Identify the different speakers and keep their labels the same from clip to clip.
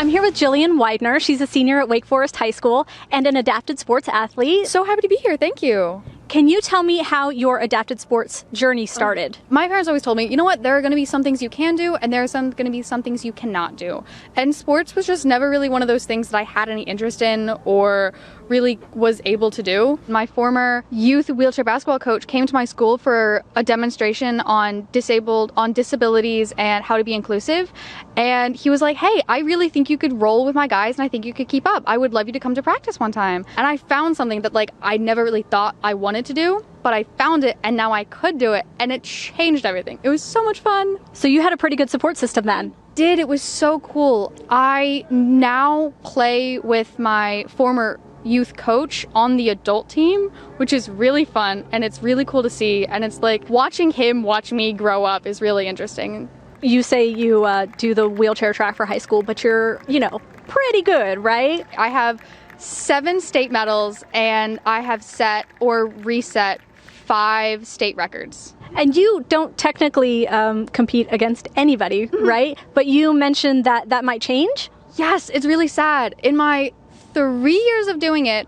Speaker 1: I'm here with Jillian Weidner. She's a senior at Wake Forest High School and an adapted sports athlete.
Speaker 2: So happy to be here. Thank you.
Speaker 1: Can you tell me how your adapted sports journey started?
Speaker 2: My parents always told me, you know what, there are going to be some things you can do and there are going to be some things you cannot do. And sports was just never really one of those things that I had any interest in or really was able to do. My former youth wheelchair basketball coach came to my school for a demonstration on disabilities and how to be inclusive. And he was like, hey, I really think you could roll with my guys and I think you could keep up. I would love you to come to practice one time. And I found something that I never really thought I wanted to do, but I found it and now I could do it and it changed everything. It was so much fun.
Speaker 1: So you had a pretty good support system then?
Speaker 2: It was so cool. I now play with my former youth coach on the adult team, which is really fun and it's really cool to see, and it's like watching him watch me grow up is really interesting.
Speaker 1: You say you do the wheelchair track for high school, but you're, pretty good, right?
Speaker 2: I have 7 state medals and I have set or reset 5 state records.
Speaker 1: And you don't technically compete against anybody, right? But you mentioned that might change?
Speaker 2: Yes, it's really sad. In my 3 years of doing it,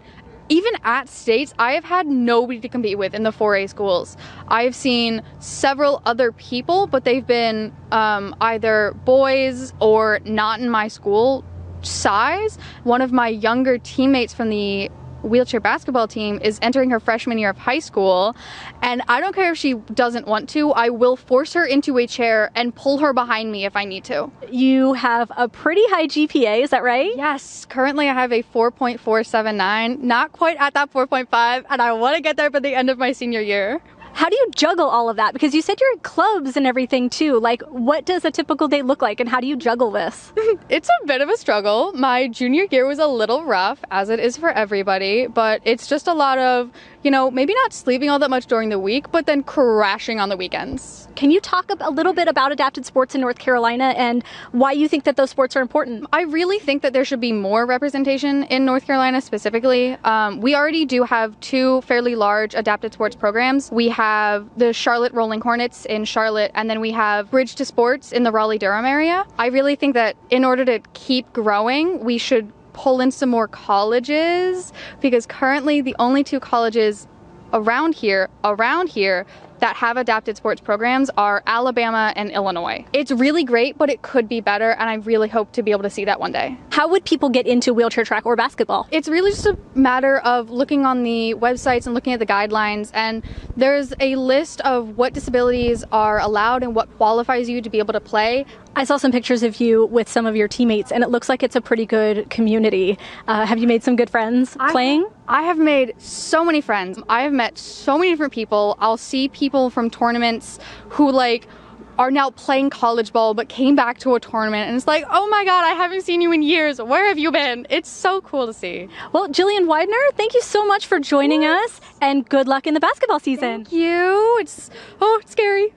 Speaker 2: even at states, I have had nobody to compete with in the 4A schools. I've seen several other people, but they've been either boys or not in my school size. One of my younger teammates from the wheelchair basketball team is entering her freshman year of high school, and I don't care if she doesn't want to, I will force her into a chair and pull her behind me if I need to.
Speaker 1: You have a pretty high GPA, is that right?
Speaker 2: Yes, currently I have a 4.479, not quite at that 4.5, and I want to get there by the end of my senior year.
Speaker 1: How do you juggle all of that? Because you said you're in clubs and everything too. What does a typical day look like and how do you juggle this?
Speaker 2: It's a bit of a struggle. My junior year was a little rough, as it is for everybody, but it's just a lot of, maybe not sleeping all that much during the week, but then crashing on the weekends.
Speaker 1: Can you talk a little bit about adapted sports in North Carolina and why you think that those sports are important?
Speaker 2: I really think that there should be more representation in North Carolina specifically. We already do have 2 fairly large adapted sports programs. We have the Charlotte Rolling Hornets in Charlotte, and then we have Bridge to Sports in the Raleigh-Durham area. I really think that in order to keep growing, we should pull in some more colleges, because currently the only 2 colleges around here that have adapted sports programs are Alabama and Illinois. It's really great, but it could be better, and I really hope to be able to see that one day.
Speaker 1: How would people get into wheelchair track or basketball?
Speaker 2: It's really just a matter of looking on the websites and looking at the guidelines, and there's a list of what disabilities are allowed and what qualifies you to be able to play.
Speaker 1: I saw some pictures of you with some of your teammates, and it looks like it's a pretty good community. Have you made some good friends playing?
Speaker 2: I have made so many friends. I have met so many different people. I'll see people from tournaments who are now playing college ball but came back to a tournament, and it's like, oh my god, I haven't seen you in years. Where have you been? It's so cool to see.
Speaker 1: Well, Jillian Weidner, thank you so much for joining us, and good luck in the basketball season.
Speaker 2: Thank you. It's scary.